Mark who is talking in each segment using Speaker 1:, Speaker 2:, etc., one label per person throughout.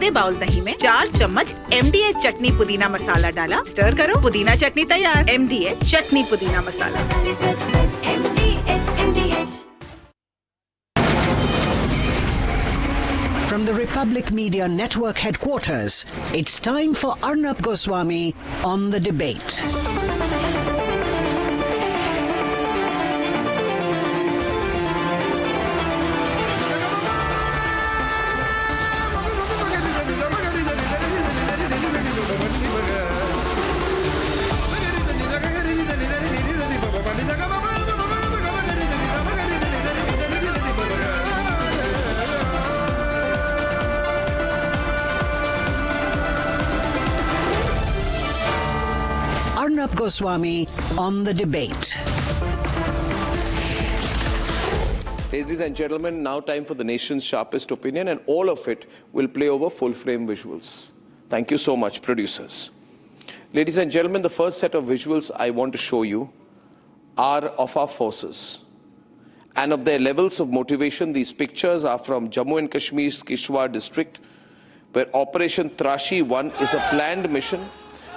Speaker 1: आधे बाउल दही में 4 चम्मच MDH चटनी पुदीना मसाला डाला, स्टर करो, पुदीना चटनी तैयार। MDH चटनी पुदीना मसाला।
Speaker 2: From the Republic Media Network headquarters, it's time for Arnab Goswami on the debate. Arnab Goswami on the debate.
Speaker 3: Ladies and gentlemen, now time for the nation's sharpest opinion, and all of it will play over full-frame visuals. Thank you so much, producers. Ladies and gentlemen, the first set of visuals I want to show you are of our forces and of their levels of motivation. These pictures are from Jammu and Kashmir's Kishwar district, where Operation Trashi 1 is a planned mission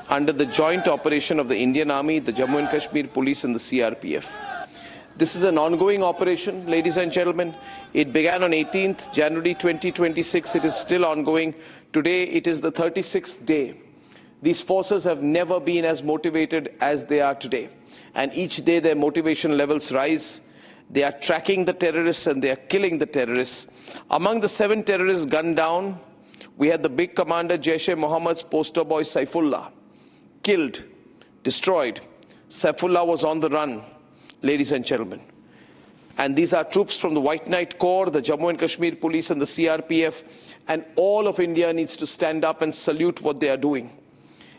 Speaker 3: under the joint operation of the Indian Army, the Jammu and Kashmir Police and the CRPF. This is an ongoing operation, ladies and gentlemen. It began on 18th January 2026. It is still ongoing. Today it is the 36th day. These forces have never been as motivated as they are today. And each day their motivation levels rise. They are tracking the terrorists and they are killing the terrorists. Among the 7 terrorists gunned down, we had the big commander Jaish Mohammed's poster boy Saifullah. Killed, destroyed. Saifullah was on the run, ladies and gentlemen. And these are troops from the White Knight Corps, the Jammu and Kashmir Police and the CRPF, and all of India needs to stand up and salute what they are doing.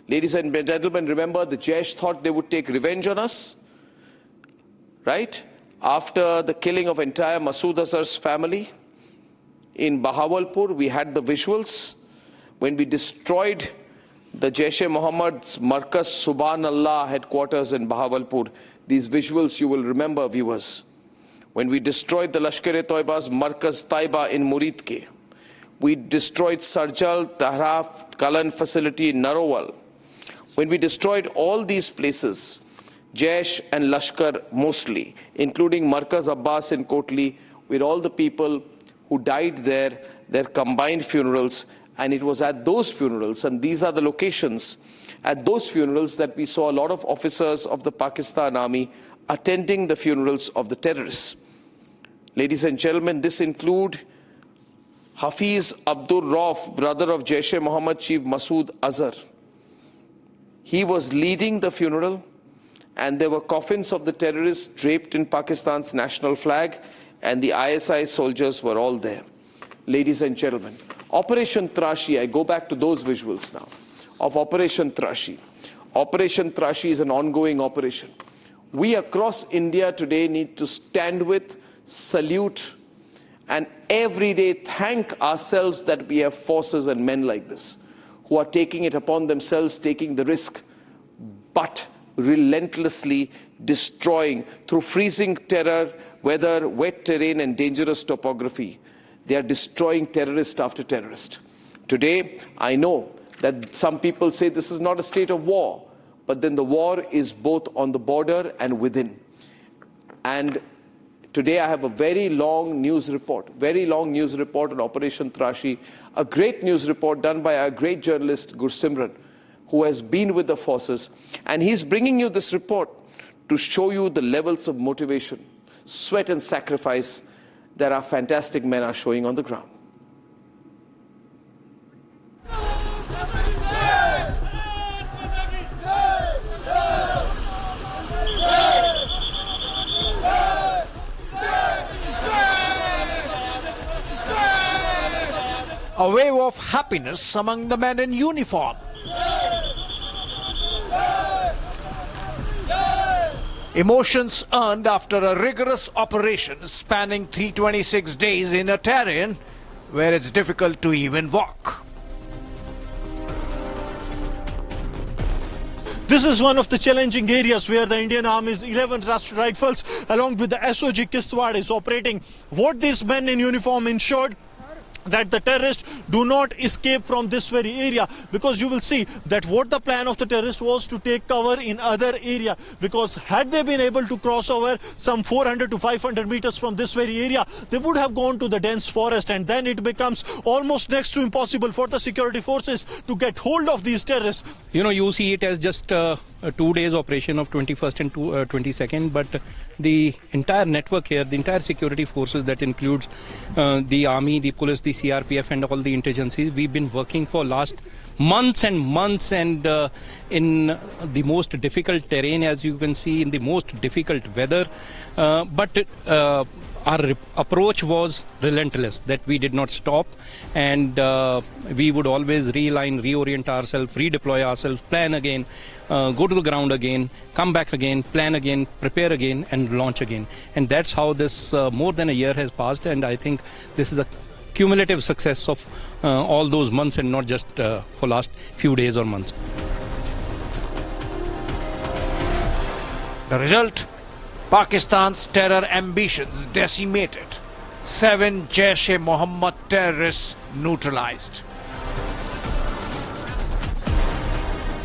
Speaker 3: Ladies and gentlemen, remember the Jaish thought they would take revenge on us, right? After the killing of entire Masood Azhar's family in Bahawalpur, we had the visuals when we destroyed the Jaish-e-Mohammed's Markaz Subhanallah headquarters in Bahawalpur. These visuals you will remember, viewers. When we destroyed the Lashkar-e-Toiba's Markaz Taiba in Muridke. We destroyed Sarjal Tahraf Kalan facility in Narowal. When we destroyed all these places, Jaish and Lashkar mostly, including Markaz Abbas in Kotli, with all the people who died there, their combined funerals. And it was at those funerals, and these are the locations, at those funerals that we saw a lot of officers of the Pakistan Army attending the funerals of the terrorists. Ladies and gentlemen, this include Hafiz Abdur Rauf, brother of Jaish-e-Mohammed Chief Masood Azhar. He was leading the funeral, and there were coffins of the terrorists draped in Pakistan's national flag, and the ISI soldiers were all there. Ladies and gentlemen, Operation Trashi, I go back to those visuals now, of Operation Trashi. Operation Trashi is an ongoing operation. We across India today need to stand with, salute, and every day thank ourselves that we have forces and men like this, who are taking it upon themselves, taking the risk, but relentlessly destroying through freezing terror, weather, wet terrain, and dangerous topography. They are destroying terrorist after terrorist. Today, I know that some people say this is not a state of war, but then the war is both on the border and within. And today I have a very long news report on Operation Trashi, a great news report done by our great journalist Gursimran, who has been with the forces. And he's bringing you this report to show you the levels of motivation, sweat and sacrifice that our fantastic men are showing on the ground.
Speaker 4: A wave of happiness among the men in uniform. Emotions earned after a rigorous operation spanning 326 days in a terrain where it's difficult to even walk.
Speaker 5: This is one of the challenging areas where the Indian Army's 11th Rashtriya Rifles along with the SOG Kishtwar is operating. What these men in uniform ensured that the terrorists do not escape from this very area, because you will see that what the plan of the terrorist was to take cover in other area, because had they been able to cross over some 400 to 500 meters from this very area, they would have gone to the dense forest, and then it becomes almost next to impossible for the security forces to get hold of these terrorists.
Speaker 6: You see it as just a 2 days operation of 21st and 22nd, but the entire network here, the entire security forces, that includes the army, the police, the CRPF and all the intelligences, we've been working for last months and months, and in the most difficult terrain, as you can see, in the most difficult weather, but our approach was relentless, that we did not stop, and we would always realign, reorient ourselves, redeploy ourselves, plan again, go to the ground again, come back again, plan again, prepare again, and launch again. And that's how this more than a year has passed, and I think this is a cumulative success of all those months, and not just for last few days or months.
Speaker 4: The result? Pakistan's terror ambitions decimated. 7 Jaish Mohammed terrorists neutralized.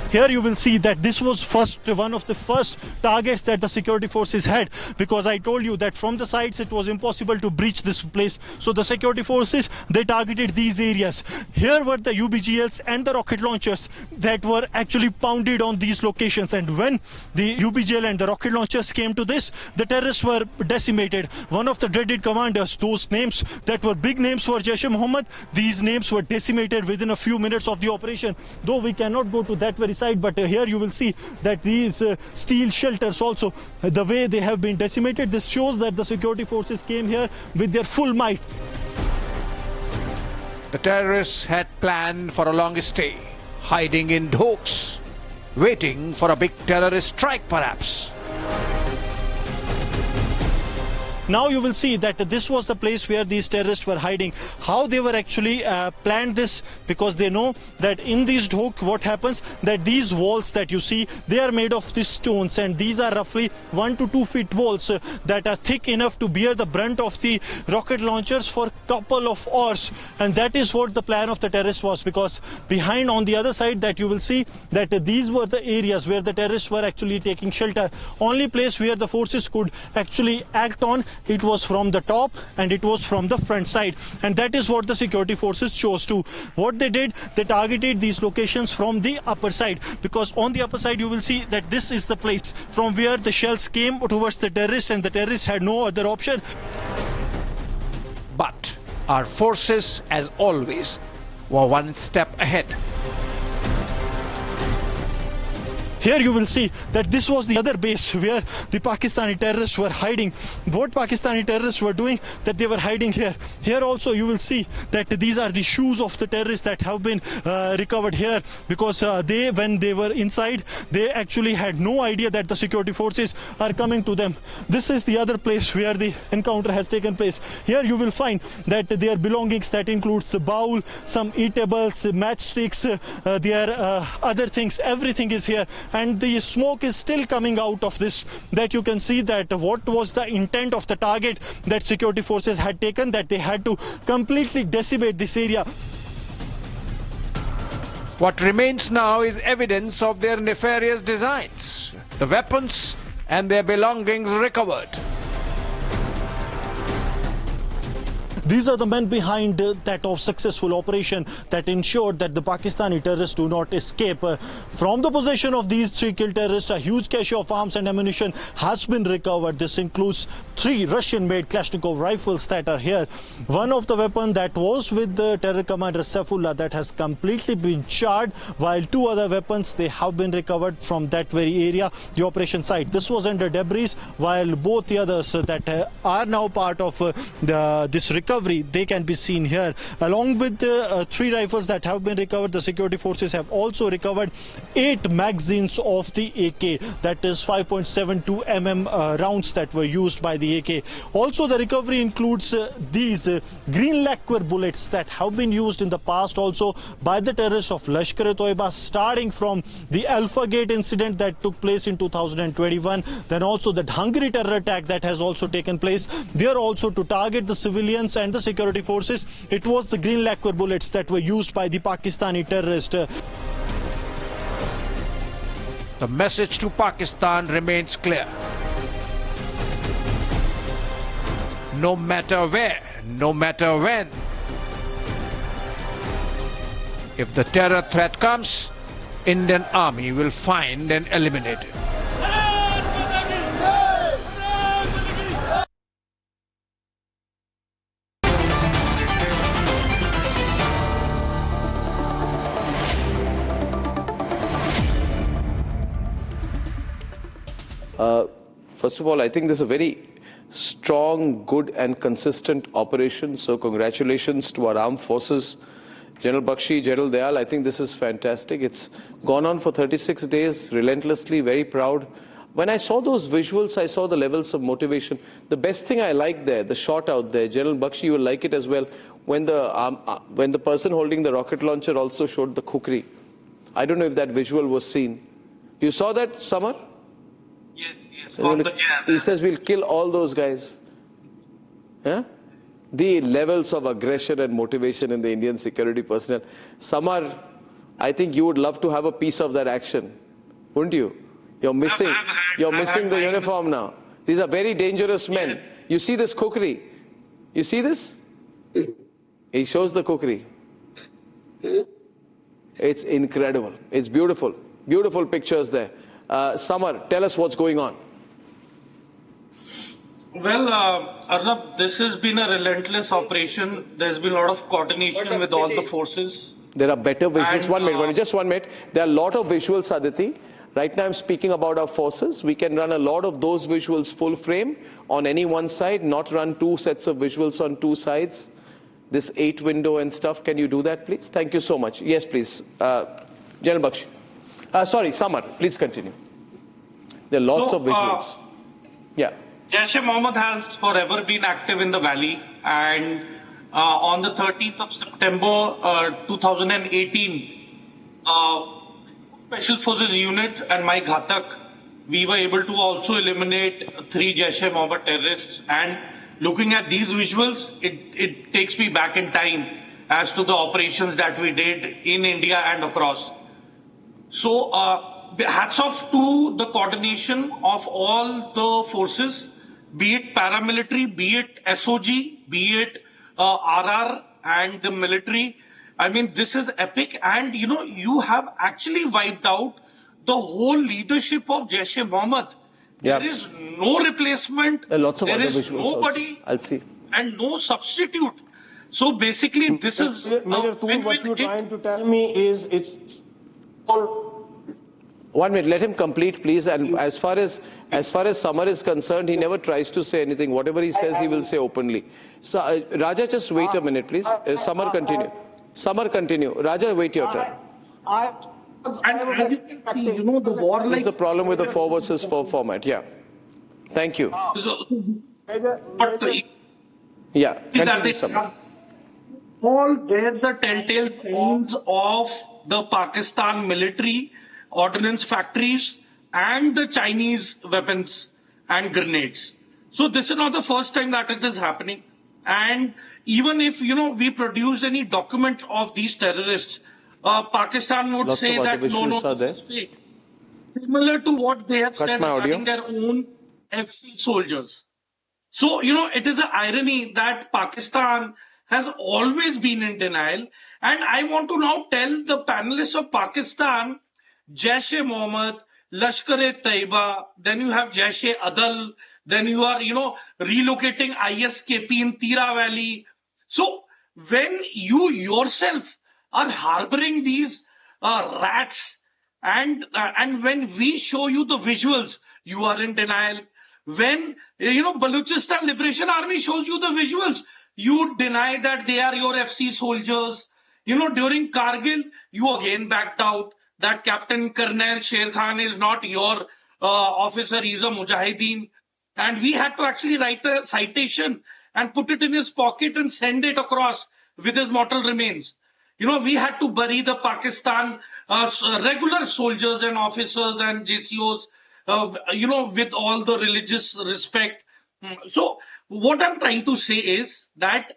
Speaker 5: Here you will see that this was one of the first targets that the security forces had, because I told you that from the sides it was impossible to breach this place. So the security forces, they targeted these areas. Here were the UBGLs and the rocket launchers that were actually pounded on these locations. And when the UBGL and the rocket launchers came to this, the terrorists were decimated. One of the dreaded commanders, those names that were big names for Jaish-e-Mohammed, these names were decimated within a few minutes of the operation. Though we cannot go to that very side, but here you will see that these steel shelters also, the way they have been decimated, this shows that the security forces came here with their full might.
Speaker 4: The terrorists had planned for a long stay, hiding in hoax, waiting for a big terrorist strike perhaps.
Speaker 5: Now you will see that this was the place where these terrorists were hiding. How they were actually planned this, because they know that in these dhok, what happens, that these walls that you see, they are made of these stones, and these are roughly 1 to 2 feet walls that are thick enough to bear the brunt of the rocket launchers for a couple of hours. And that is what the plan of the terrorists was, because behind, on the other side, that you will see that these were the areas where the terrorists were actually taking shelter. Only place where the forces could actually act on, it was from the top and it was from the front side, and that is what the security forces chose to. What they did, they targeted these locations from the upper side, because on the upper side you will see that this is the place from where the shells came towards the terrorists, and the terrorists had no other option.
Speaker 4: But our forces, as always, were one step ahead.
Speaker 5: Here you will see that this was the other base where the Pakistani terrorists were hiding. What Pakistani terrorists were doing, that they were hiding here. Here also you will see that these are the shoes of the terrorists that have been recovered here, because when they were inside, they actually had no idea that the security forces are coming to them. This is the other place where the encounter has taken place. Here you will find that their belongings, that includes the bowl, some eatables, matchsticks, their other things, everything is here. And the smoke is still coming out of this, that you can see that what was the intent of the target that security forces had taken, that they had to completely decimate this area.
Speaker 4: What remains now is evidence of their nefarious designs, the weapons and their belongings recovered.
Speaker 5: These are the men behind that successful operation that ensured that the Pakistani terrorists do not escape. From the possession of these 3 killed terrorists, a huge cache of arms and ammunition has been recovered. This includes 3 Russian-made Kalashnikov rifles that are here. One of the weapons that was with the terror commander Saifullah, that has completely been charred, while 2 other weapons, they have been recovered from that very area, the operation site. This was under debris, while both the others that are now part of this recovery, they can be seen here. Along with the 3 rifles that have been recovered, the security forces have also recovered 8 magazines of the AK, that is 5.72 mm rounds that were used by the AK. Also the recovery includes these green lacquer bullets that have been used in the past also by the terrorists of Lashkar-e-Toiba, starting from the Alpha Gate incident that took place in 2021, then also the Dhangri terror attack that has also taken place. They are also to target the civilians and and the security forces. It was the green lacquer bullets that were used by the Pakistani terrorist.
Speaker 4: The message to Pakistan remains clear. No matter where, no matter when, if the terror threat comes, Indian Army will find and eliminate it.
Speaker 3: First of all, I think this is a very strong, good and consistent operation. So congratulations to our armed forces. General Bakshi, General Dayal, I think this is fantastic. It's gone on for 36 days, relentlessly, very proud. When I saw those visuals, I saw the levels of motivation. The best thing I liked there, the shot out there, General Bakshi, you will like it as well, when the person holding the rocket launcher also showed the kukri. I don't know if that visual was seen. You saw that, Samar?
Speaker 7: Yes.
Speaker 3: He says we'll kill all those guys. Yeah? The levels of aggression and motivation in the Indian security personnel. Samar, I think you would love to have a piece of that action, wouldn't you? You're missing the uniform now. These are very dangerous men. You see this kukri? You see this? He shows the kukri. It's incredible. It's beautiful. Beautiful pictures there. Samar, tell us what's going on.
Speaker 7: Well, Arnab, this has been a relentless operation. There's been a lot of coordination with all the forces.
Speaker 3: There are better visuals.
Speaker 7: And,
Speaker 3: 1 minute, just 1 minute. There are a lot of visuals, Aditi. Right now I'm speaking about our forces. We can run a lot of those visuals full frame on any one side, not run two sets of visuals on two sides. This 8 window and stuff. Can you do that, please? Thank you so much. Yes, please. General Bakshi. Sorry, Samar, please continue. There are lots of visuals. Yeah.
Speaker 7: Jaish-e-Mohammed has forever been active in the valley, and on the 13th of September 2018, Special Forces unit and my Ghatak, we were able to also eliminate 3 Jaish-e-Mohammed terrorists. And looking at these visuals, it takes me back in time as to the operations that we did in India and across. So hats off to the coordination of all the forces, be it paramilitary, be it SOG, be it RR and the military. I mean, this is epic, and you have actually wiped out the whole leadership of Jaish-e-Mohammed.
Speaker 3: Yeah.
Speaker 7: There is no replacement.
Speaker 3: Lots of
Speaker 7: there
Speaker 3: other
Speaker 7: is
Speaker 3: visuals
Speaker 7: nobody
Speaker 3: also. I'll see.
Speaker 7: And no substitute. So basically, this is
Speaker 8: Major Tool, what you're trying to tell me is it's all.
Speaker 3: 1 minute, let him complete, please. And as far as Samar is concerned, he never tries to say anything. Whatever he says, he will say openly. So, Raja, just wait a minute, please. Samar, continue. Samar, continue. Raja, wait your turn.
Speaker 7: And as you can see, the war
Speaker 3: This is the problem with the 4 versus 4 format. Yeah. Thank you.
Speaker 7: But
Speaker 3: Yeah.
Speaker 7: that
Speaker 3: Continue,
Speaker 7: they
Speaker 3: Samar.
Speaker 7: all bear the telltale signs of the Pakistan military, ordnance factories, and the Chinese weapons and grenades. So this is not the first time that it is happening. And even if, we produced any document of these terrorists, Pakistan would
Speaker 3: Lots
Speaker 7: say
Speaker 3: of
Speaker 7: that
Speaker 3: other visuals are there.
Speaker 7: this is fake. Similar to what they have said
Speaker 3: my audio.
Speaker 7: regarding their own FC soldiers. So, it is an irony that Pakistan has always been in denial. And I want to now tell the panelists of Pakistan, Jaish-e-Mohammed, Lashkar-e-Taiba, then you have Jaish-e-Adal, then you are, relocating ISKP in Tira Valley. So when you yourself are harboring these rats, and when we show you the visuals, you are in denial. When, Baluchistan Liberation Army shows you the visuals, you deny that they are your FC soldiers. During Kargil, you again backed out that Captain Colonel Sher Khan is not your officer, he's a Mujahideen. And we had to actually write a citation and put it in his pocket and send it across with his mortal remains. We had to bury the Pakistan regular soldiers and officers and JCOs, with all the religious respect. So what I'm trying to say is that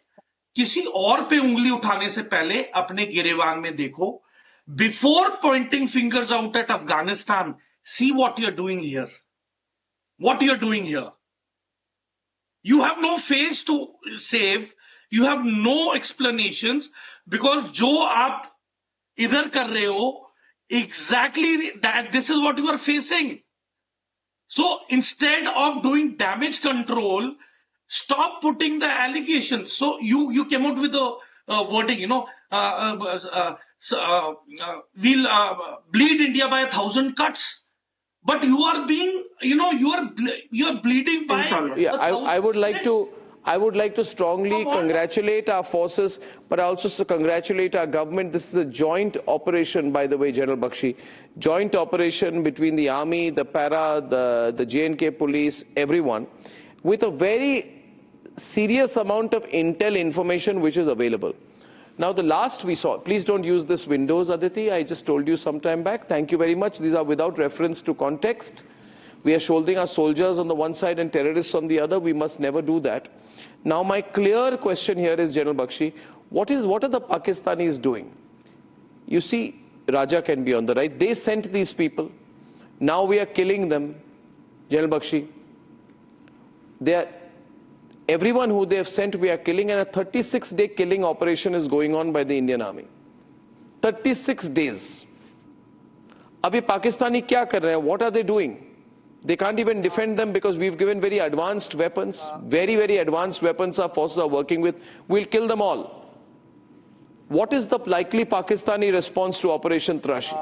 Speaker 7: किसी और पे उंगली उठाने से पहले अपने गिरेबान में देखो. Before pointing fingers out at Afghanistan, see what you're doing here. What you're doing here. You have no face to save. You have no explanations because जो आप इधर कर रहे हो, exactly that this is what you are facing. So instead of doing damage control, stop putting the allegations. So you came out with a wording, we'll bleed India by 1,000 cuts. But you are being, you are bleeding by.
Speaker 3: Yeah, I would like to strongly congratulate our forces, but also congratulate our government. This is a joint operation, by the way, General Bakshi. Joint operation between the army, the para, the J&K police, everyone, with a very serious amount of intel information which is available. Now, the last we saw, please don't use this Windows, Aditi. I just told you some time back. Thank you very much. These are without reference to context. We are shouldering our soldiers on the one side and terrorists on the other. We must never do that. Now, my clear question here is, General Bakshi, what are the Pakistanis doing? You see, Raja can be on the right. They sent these people. Now we are killing them. General Bakshi, everyone who they have sent, we are killing, and a 36-day killing operation is going on by the Indian Army. 36 days. Abhi Pakistani kya kar rahe hain? What are they doing? They can't even defend them because we've given very advanced weapons. Very, very advanced weapons our forces are working with. We'll kill them all. What is the likely Pakistani response to Operation Trashi?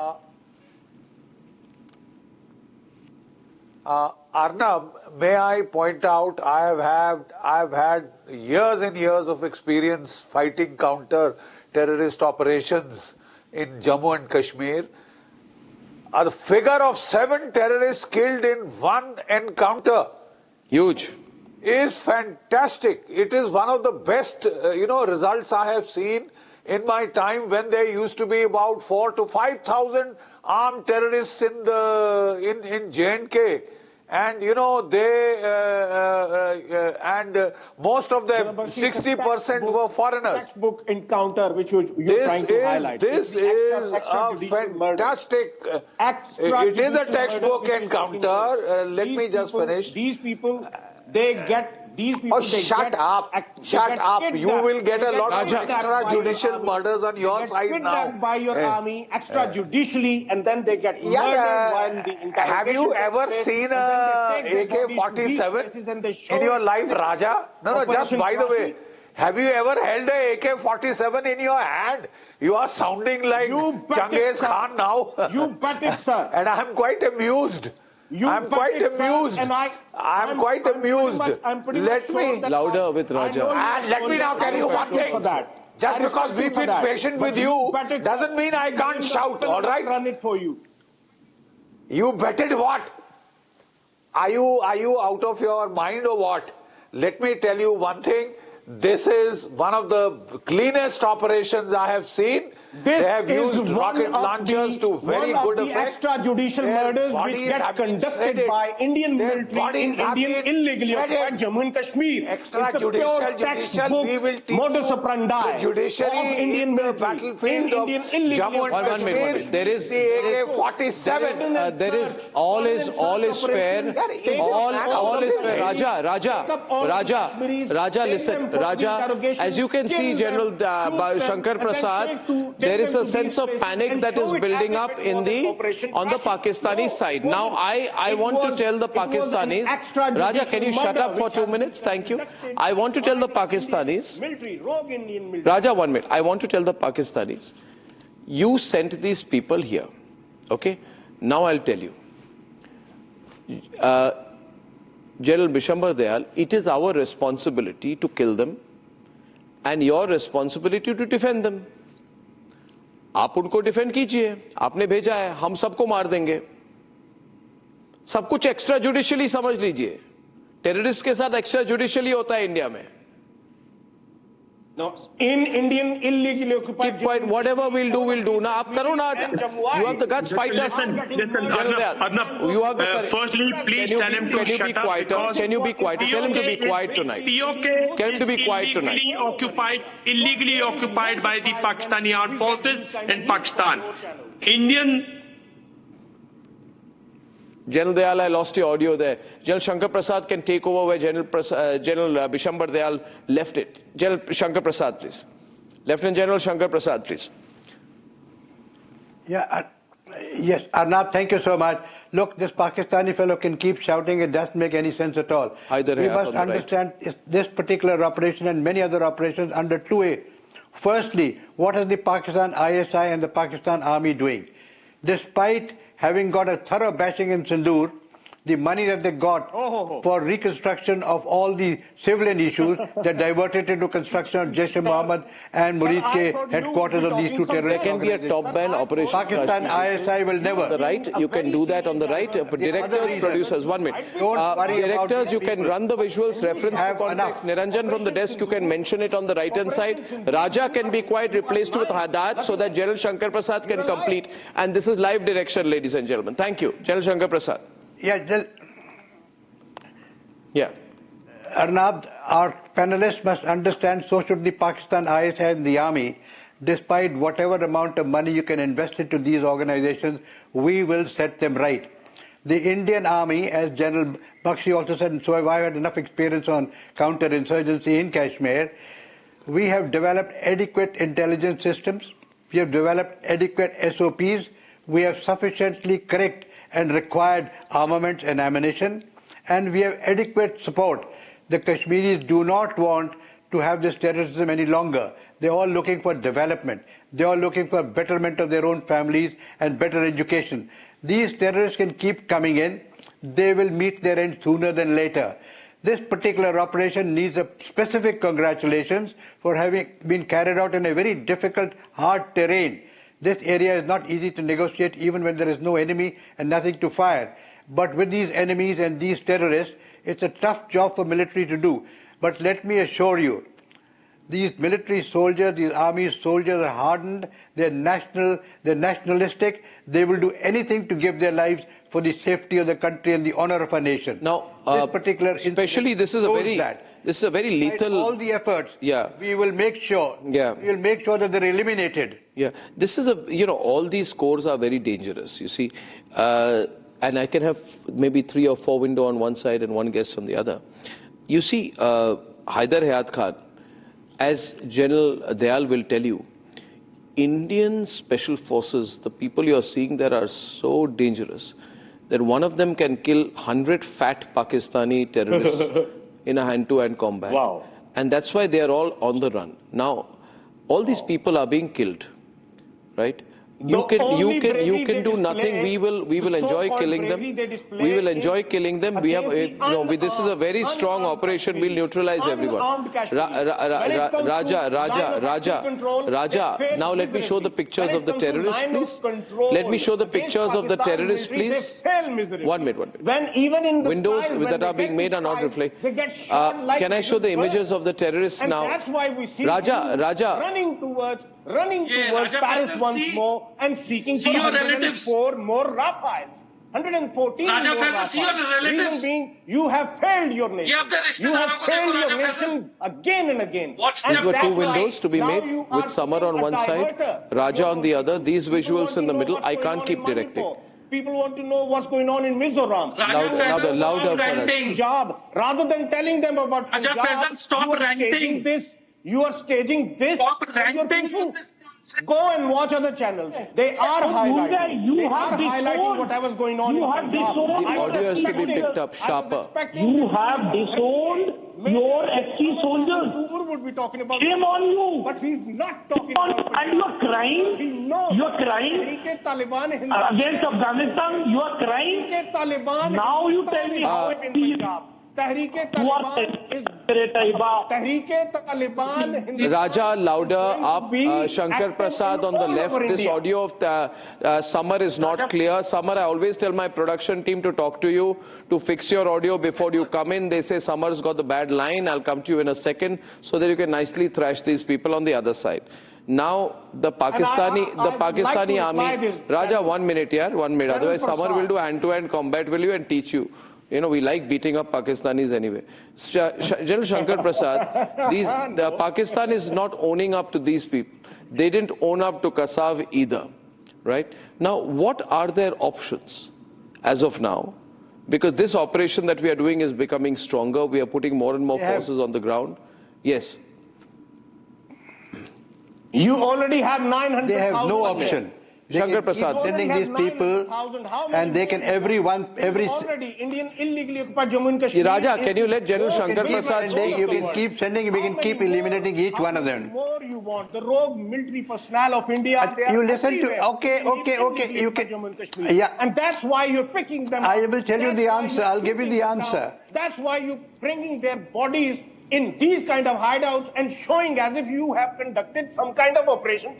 Speaker 9: Arnab, may I point out, I've had years and years of experience fighting counter-terrorist operations in Jammu and Kashmir. The figure of 7 terrorists killed in one encounter,
Speaker 3: huge,
Speaker 9: is fantastic. It is one of the best, results I have seen in my time, when there used to be about 4,000 to 5,000 armed terrorists in J&K. And most of them, 60% were foreigners.
Speaker 8: Textbook encounter which you're trying to highlight.
Speaker 9: This is a fantastic. It is a textbook encounter. Let me just finish.
Speaker 8: These people, they get.
Speaker 9: Shut up. You will get a lot of extrajudicial murders on your side now.
Speaker 8: By your army extrajudicially, and then they get murdered while the interrogation.
Speaker 9: Have you ever seen a AK-47 in your life, Raja? No, just by the way. Have you ever held a AK-47 in your hand? You are sounding like Genghis Khan now.
Speaker 8: You bet it, sir.
Speaker 9: And I am quite amused. I'm quite amused. Let me
Speaker 3: louder with Raja.
Speaker 9: And let me now tell you one thing. Just because we've been patient with you doesn't mean I can't shout. All right?
Speaker 8: Run it for you.
Speaker 9: You betted what? Are you out of your mind or what? Let me tell you one thing. This is one of the cleanest operations I have seen. They have used rocket launchers to very good effect.
Speaker 8: Extrajudicial murders which get conducted by Indian military in Indian illegally occupied Jammu and Kashmir.
Speaker 9: Extrajudicial, we will teach
Speaker 8: modus operandi
Speaker 9: the judiciary in the battlefield of Jammu and Kashmir.
Speaker 3: There is
Speaker 9: the AK-47.
Speaker 3: There is all is fair. All is fair. Raja, listen. Raja, as you can see, General Shankar Prasad, there is a sense of panic that is building up on the Pakistani side. Now, I want to tell the Pakistanis, Raja, can you shut up for 2 minutes? Thank you. I want to tell the Pakistanis, Raja, 1 minute. I want to tell the Pakistanis, you sent these people here. Okay? Now I'll tell you. General Bishambar Dayal, it is our responsibility to kill them and your responsibility to defend them. आप उनको defend कीजिए, आपने भेजा है, हम सबको मार देंगे. सब कुछ एक्स्ट्रा जुडिशियली समझ लीजिए. टेररिस्ट के साथ एक्स्ट्रा जुडिशियली होता है इंडिया में.
Speaker 8: No, in Indian illegally occupied.
Speaker 3: Keep quiet. Whatever we'll do. Now, up karo na. You have the guts, fight us. General Dayal, you have the courage.
Speaker 10: Firstly, please tell him to shut up.
Speaker 3: Can you be quiet? Tell him to be quiet tonight.
Speaker 10: POK
Speaker 3: Tell him to be quiet tonight.
Speaker 10: Illegally occupied by the Pakistani armed forces in Pakistan. Indian.
Speaker 3: General Dayal, I lost your audio there. General Shankar Prasad can take over where General Bishambar Dayal left it. General Shankar Prasad, please. Lieutenant General Shankar Prasad, please.
Speaker 11: Yeah, yes, Arnab, thank you so much. Look, this Pakistani fellow can keep shouting. It doesn't make any sense at all. We must understand this particular operation and many other operations under 2A. Firstly, what is the Pakistan ISI and the Pakistan Army doing? Despite having got a thorough bashing in Sindoor, the money that they got for reconstruction of all the civilian issues, they diverted into construction of Jaish Mohammed and Murid's headquarters of these two terrorist
Speaker 3: organizations. There can be a top-band operation.
Speaker 11: Pakistan ISI will never.
Speaker 3: The right, you can do that on the right. Directors, producers, 1 minute. Directors, you can run the visuals, reference to context. Niranjan from the desk, you can mention it on the right-hand side. Raja can be quite replaced with Haddad so that General Shankar Prasad can complete. And this is live direction, ladies and gentlemen. Thank you. General Shankar Prasad.
Speaker 11: Yeah. Arnab, our panelists must understand, so should the Pakistan ISI and the army. Despite whatever amount of money you can invest into these organizations, we will set them right. The Indian army, as General Bakshi also said, and so have I had enough experience on counterinsurgency in Kashmir, we have developed adequate intelligence systems, we have developed adequate SOPs, we have sufficiently correct and required armaments and ammunition, and we have adequate support. The Kashmiris do not want to have this terrorism any longer. They're all looking for development. They're all looking for betterment of their own families and better education. These terrorists can keep coming in. They will meet their end sooner than later. This particular operation needs a specific congratulations for having been carried out in a very difficult, hard terrain. This area is not easy to negotiate even when there is no enemy and nothing to fire. But with these enemies and these terrorists, it's a tough job for military to do. But let me assure you, these military soldiers, these army soldiers are hardened, they're nationalistic, they will do anything to give their lives for the safety of the country and the honor of our nation.
Speaker 3: Now, especially this is a very lethal.
Speaker 11: All the efforts.
Speaker 3: Yeah.
Speaker 11: We will make sure.
Speaker 3: Yeah.
Speaker 11: We will make sure that they're eliminated.
Speaker 3: Yeah. This is all these scores are very dangerous. You see, and I can have maybe 3 or 4 windows on one side and one guest on the other. You see, Haider Hayat Khan, as General Dayal will tell you, Indian special forces, the people you are seeing there are so dangerous that one of them can kill 100 fat Pakistani terrorists in a hand-to-hand combat.
Speaker 8: Wow.
Speaker 3: And that's why they are all on the run. Now, all these people are being killed, right? You can do nothing. We will enjoy killing them. We will enjoy killing them. We have this is a very strong operation. We'll neutralize everyone. Raja. Now let me show the pictures of the terrorists, please. Let me show the pictures of the terrorists, please. 1 minute.
Speaker 8: When even in the
Speaker 3: windows that are being made are not reflected. Can I show the images of the terrorists now?
Speaker 8: That's why we see
Speaker 3: Raja.
Speaker 8: running towards Paris once more and seeking for 104 more Rafales. 114
Speaker 7: Raja
Speaker 8: more
Speaker 7: Faisal, see your
Speaker 8: Rafales.
Speaker 7: relatives.
Speaker 8: Reason being, you have failed your nation. You have failed your nation again and again.
Speaker 3: These were 2 windows to be made with Samar on one side, Raja on the other. These visuals in the middle, I can't keep directing.
Speaker 8: People want to know what's going on in Mizoram.
Speaker 3: Louder.
Speaker 8: Job. Rather than telling them about
Speaker 7: Faisal, stop ranting.
Speaker 8: You are staging this.
Speaker 7: Stop ranting.
Speaker 8: Go and watch other channels. They are highlighting whatever's going on in Punjab.
Speaker 3: The audio has to be picked up sharper.
Speaker 12: You have disowned your ex-soldiers.
Speaker 8: Would be talking about.
Speaker 12: Shame on you.
Speaker 8: But he's not talking about.
Speaker 12: And you are crying.
Speaker 8: He knows.
Speaker 12: You are crying against Afghanistan. You are crying. Now you tell me how it is.
Speaker 8: Tehreek-e-Taliban is
Speaker 3: Raja, louder up. Shankar Prasad on the left. This audio of Samar is not clear. Samar, I always tell my production team to talk to you, to fix your audio before you come in. They say Samar's got the bad line. I'll come to you in a second so that you can nicely thrash these people on the other side. Now, the Pakistani army... Raja, 1 minute, yeah? 1 minute. Otherwise, Samar will do hand-to-hand combat, will you, and teach you. You know, we like beating up Pakistanis anyway. General Shankar Prasad, the Pakistan is not owning up to these people. They didn't own up to Kassav either, right? Now, what are their options as of now? Because this operation that we are doing is becoming stronger. We are putting more and more forces on the ground. Yes.
Speaker 8: You already have 900,000.
Speaker 11: They have no option.
Speaker 3: Shankar Prasad.
Speaker 11: Sending these people, and they can every
Speaker 8: already Indian illegally occupied Jammu and Kashmir.
Speaker 3: Raja, can you let General Shankar Prasad speak?
Speaker 11: You can keep sending, we can keep eliminating each one of them.
Speaker 8: More you want the rogue military personnel of India.
Speaker 11: You listen to okay. You can, yeah,
Speaker 8: and that's why you're picking them.
Speaker 11: I will tell you the answer. I'll give you the answer.
Speaker 8: That's why you're bringing their bodies in these kind of hideouts and showing as if you have conducted some kind of operation.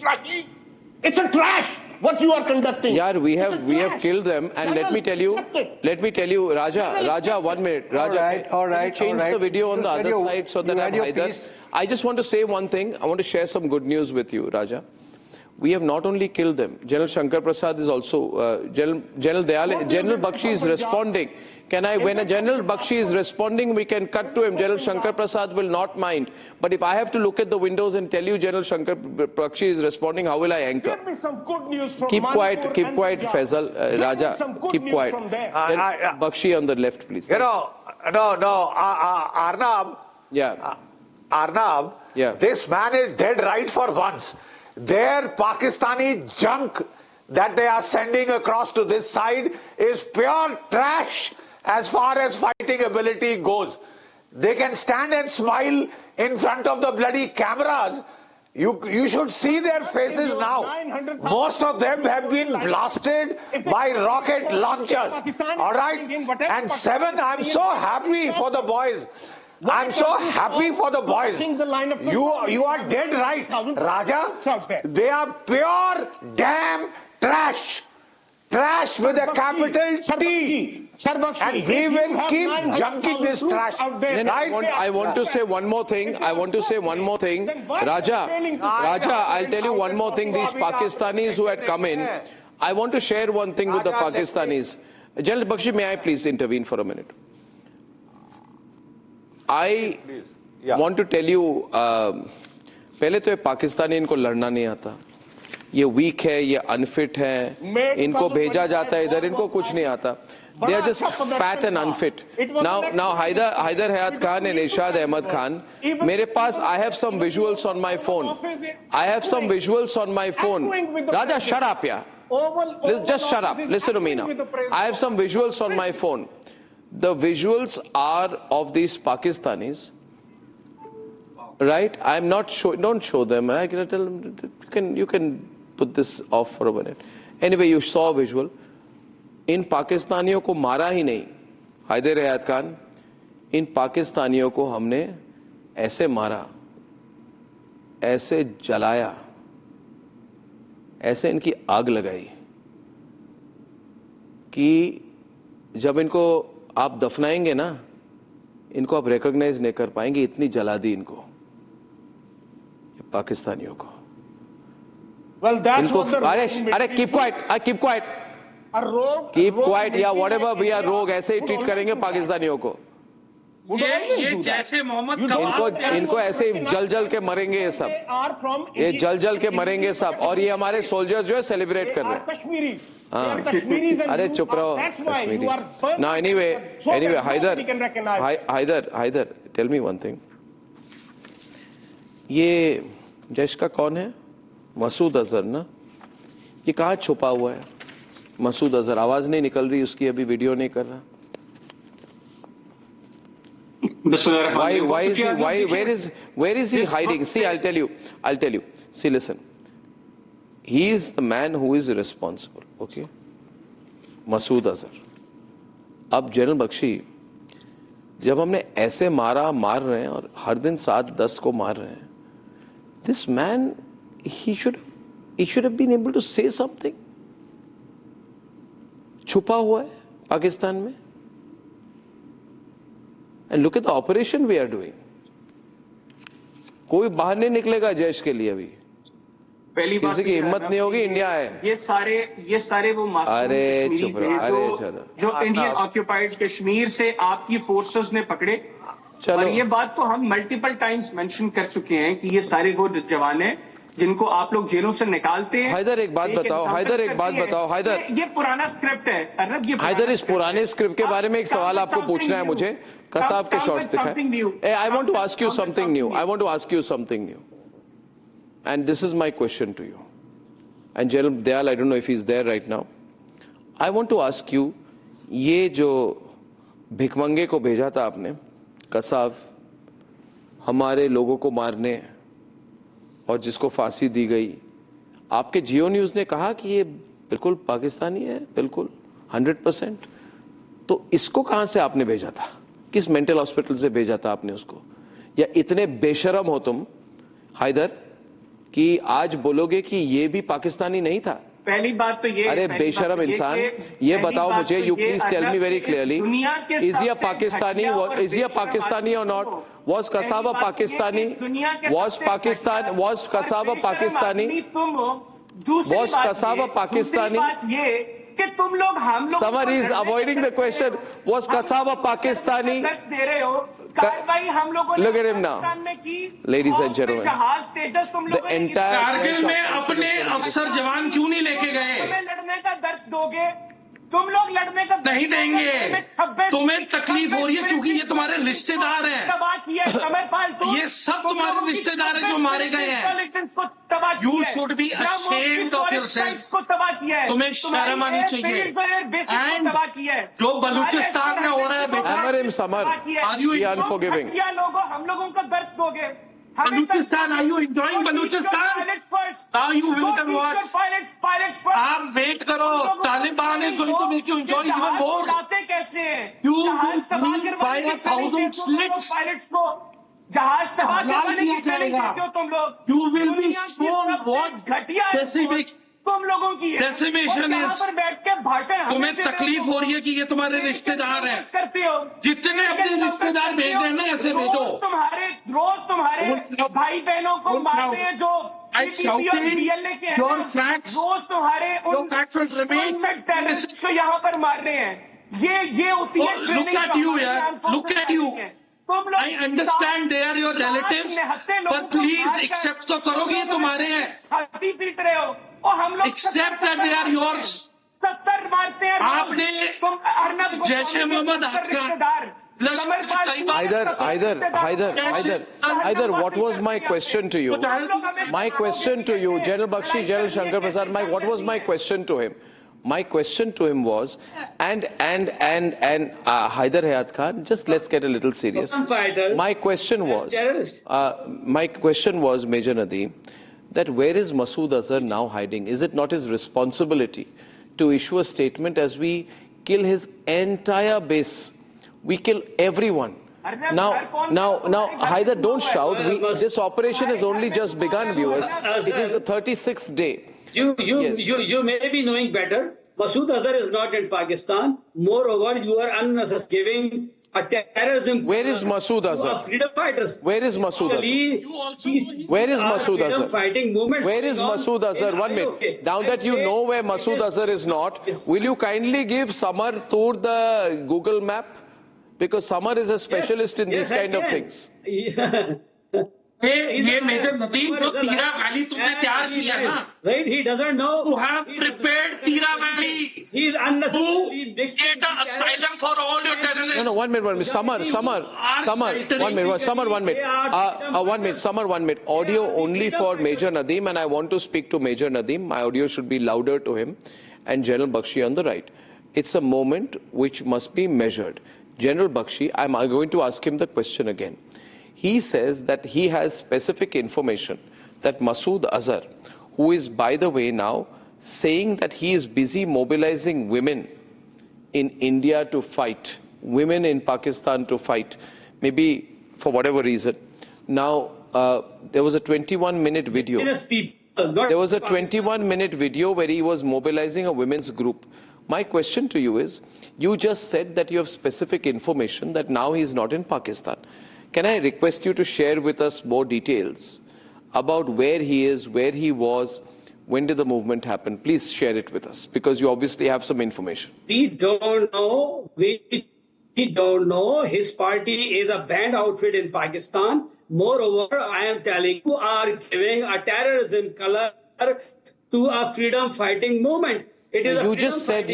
Speaker 8: It's a trash what you are conducting.
Speaker 3: Yeah, we have killed them, and let me tell you, Raja, 1 minute. Raja,
Speaker 11: all right.
Speaker 3: Change the video on the other side so that I'm either. I just want to say one thing. I want to share some good news with you, Raja. We have not only killed them. General Shankar Prasad is also General Bakshi is responding. When a General Bakshi is responding, we can cut to him. General Shankar Prasad will not mind. But if I have to look at the windows and tell you General Shankar Bakshi is responding, how will I anchor?
Speaker 8: Give me some good news from
Speaker 3: keep quiet, Faisal. Raja, keep quiet. Bakshi on the left, please.
Speaker 9: You know, Arnab.
Speaker 3: Yeah.
Speaker 9: Arnab.
Speaker 3: Yeah.
Speaker 9: This man is dead right for once. Their Pakistani junk that they are sending across to this side is pure trash as far as fighting ability goes. They can stand and smile in front of the bloody cameras. You should see their faces now. Most of them have been blasted by rocket launchers. All right? And 7, I'm so happy for the boys. I'm so happy for the boys. You are dead right, Raja. They are pure damn trash. Trash with a capital T. And we will keep junking this trash.
Speaker 3: I want to say one more thing. Raja, I'll tell you one more thing. These Pakistanis who had come in, I want to share one thing with the Pakistanis. General Bakshi, may I please intervene for a minute? I want to tell you, पहले तो ये पाकिस्तानी इनको लड़ना नहीं आता, ये week है, ये अनफिट है, इनको भेजा जाता है इधर, इनको कुछ नहीं आता. They are just fat and unfit. Now Haider Hayat Khan and Irshad Ahmad Khan, मेरे पास, I have some visuals on my phone. Raja, shut up, yeah. Just shut up. Listen to me now. I have some visuals on my phone. The visuals are of these Pakistanis, right? I'm not sure. Don't show them. I can tell them. You can put this off for a minute. Anyway, you saw a visual. इन पाकिस्तानियों को मारा ही नहीं, हैदर हयात खान. इन पाकिस्तानियों को हमने ऐसे मारा, ऐसे जलाया, ऐसे इनकी आग लगाई कि जब इनको आप दफनाएंगे ना, इनको आप रिकॉग्नाइज नहीं कर पाएंगे, इतनी जला दी इनको, पाकिस्तानियों को. इनको अरे keep quiet, keep quiet, या whatever, we are rogue, ऐसे ही ट्रीट करेंगे पाकिस्तानियों को.
Speaker 7: ये जैसे मोहम्मद
Speaker 3: इनको ऐसे ही जल के मरेंगे ये सब, ये जल के मरेंगे सब. और ये हमारे सोल्जर्स जो है सेलिब्रेट कर रहे हैं. हाँ, अरे चुप रहो Kashmiri. Now anyway, Haider, tell me one thing. ये जैश का कौन है? मसूद अजहर ना? ये कहाँ छुपा हुआ है? मसूद अजहर, आवाज नहीं निकल रही उसकी, अभी वीडियो नहीं कर रहा. Where is he hiding? See, I'll tell you. See, listen. He is the man who is responsible. Okay? Masood Azhar. Ab General Bakshi, जब हमने ऐसे मार रहे हैं और हर दिन 7-10 को मार रहे हैं, this man, he should have been able to say something. छुपा हुआ है पाकिस्तान में. And look at the operation we are doing. कोई बाहर नहीं निकलेगा जैश के लिए अभी.
Speaker 13: पहली बात
Speaker 3: किसी की हिम्मत नहीं होगी. इंडिया है.
Speaker 13: ये सारे वो मासूम कश्मीरी थे जो इंडियन ऑक्यूपाइड कश्मीर से आपकी फोर्सेस ने पकड़े. और ये बात तो हम मल्टीपल टाइम्स मेंशन कर चुके हैं कि ये सारे वो जवान हैं जिनको आप लोग जेलों से निकालते हैं.
Speaker 3: हैदर एक बात बताओ. हैदर
Speaker 13: ये पुराना स्क्रिप्ट है.
Speaker 3: हैदर, इस पुराने स्क्रिप्ट के बारे में एक सवाल आपको पूछना है मुझे. कसाब के शॉट्स दिखाएं. I want to ask you something new. And this is my question to you. And General Dayal, I don't know if he's there right now. I want to ask you, ये जो भिखमंगे को भेजा था आपने, कसाब, हमारे लोगों को मारने और जिसको फांसी दी गई, आपके जियो न्यूज़ ने कहा कि ये बिल्कुल पाकिस्तानी है, बिल्कुल 100%. तो इसको कहाँ से आपने भेजा था? किस मेंटल हॉस्पिटल से भेजा था आपने उसको? या इतने बेशरम हो तुम हैदर कि आज बोलोगे कि ये भी पाकिस्तानी नहीं था?
Speaker 13: पहली बात तो ये,
Speaker 3: अरे बेशरम इंसान, ये बताओ मुझे, you please tell me very clearly, is he a Pakistani और not? Was Kasaba Pakistani? Was Kasaba Pakistani? Was Kasaba Pakistani?
Speaker 13: कि तुम लोग हम लोग
Speaker 3: Samar is avoiding the question. Was Kasaba Pakistani?
Speaker 13: दे रहे हो. कार्रवाई हम लोगों ने
Speaker 3: Look at him now. Ladies and gentlemen, the entire
Speaker 7: Kargil में अपने अफसर जवान क्यों नहीं लेके गए?
Speaker 13: लड़ने का दर्श दोगे? तुम लोग लड़ने का
Speaker 7: नहीं देंगे. तुम्हें तकलीफ हो रही है क्योंकि ये तुम्हारे रिश्तेदार हैं. ये सब तुम्हारे रिश्तेदार हैं जो मारे गए हैं. You should be ashamed of yourself. तुम्हें शर्म आनी चाहिए. एंड जो बलूचिस्तान में हो रहा है बेटा,
Speaker 3: समर,
Speaker 7: आर यू
Speaker 3: अनफॉरगिविंग?
Speaker 13: हम लोगों का दर्श दोगे?
Speaker 7: Baluchistan, are you enjoying Baluchistan? Now you wait and watch. आप वेट करो. Taliban is going to make you enjoy even more. You will leave by 1,000 slits. हलाल किया जाएगा. You will be shown what decimation is. तुम्हें तकलीफ हो रही है कि ये तुम्हारे रिश्तेदार हैं. जितने अपने रिश्तेदार भेज रहे हैं ना, ऐसे भेजो.
Speaker 13: रोज तुम्हारे भाई बहनों को मारते हैं जो
Speaker 7: your facts,
Speaker 13: रोज तुम्हारे
Speaker 7: your facts will remain.
Speaker 13: Terrorist को यहाँ पर मार रहे हैं. ये होती है.
Speaker 7: Look at you यार. Look at you. I understand they are your relatives, but please accept तो करोगे ये तुम्हारे हैं. Accept that they are yours.
Speaker 13: 70 मारते हैं.
Speaker 7: आपने जैश ए Mohammad
Speaker 3: Either, what was my question to you? My question to you, General Bakshi, General Shankar Prasad, what was my question to him? My question to him was, and Haider Hayat Khan, just let's get a little serious. My question was, Major Nadeem, that where is Masood Azhar now hiding? Is it not his responsibility to issue a statement as we kill his entire base? We kill everyone. Now, Haider, don't shout. This operation has only just begun, viewers. It is the 36th day.
Speaker 14: You may be knowing better. Masood Azhar is not in Pakistan. Moreover, you are unnecessarily giving a terrorism.
Speaker 3: Where is Masood Azhar?
Speaker 14: Freedom fighters.
Speaker 3: Where is Masood Azhar? Where is Masood Azhar?
Speaker 14: Fighting movements.
Speaker 3: Where is Masood Azhar? 1 minute. Now that you know where Masood Azhar is not, will you kindly give Samar Tur the Google map? Because Samar is a specialist in these kind of things.
Speaker 7: ये major Nadeem जो तीरा valley तुमने तैयार किया ना,
Speaker 14: right? He doesn't know.
Speaker 7: To have prepared Tira Valley.
Speaker 14: He is unnecessarily
Speaker 7: get an asylum for all your terrorists.
Speaker 3: No, 1 minute. Samar, 1 minute. Audio only for Major Nadeem, and I want to speak to Major Nadeem. My audio should be louder to him, and General Bakshi on the right. It's a moment which must be measured. General Bakshi, I'm going to ask him the question again. He says that he has specific information that Masood Azhar, who is, by the way, now saying that he is busy mobilizing women in India to fight women in Pakistan to fight, maybe for whatever reason. Now, there was a 21-minute video. There was a 21-minute video where he was mobilizing a women's group. My question to you is, you just said that you have specific information that now he is not in Pakistan. Can I request you to share with us more details about where he is, where he was, when did the movement happen? Please share it with us, because you obviously have some information.
Speaker 14: We don't know. We don't know. His party is a banned outfit in Pakistan. Moreover, I am telling you, are giving a terrorism color to a freedom fighting movement.
Speaker 3: You just said,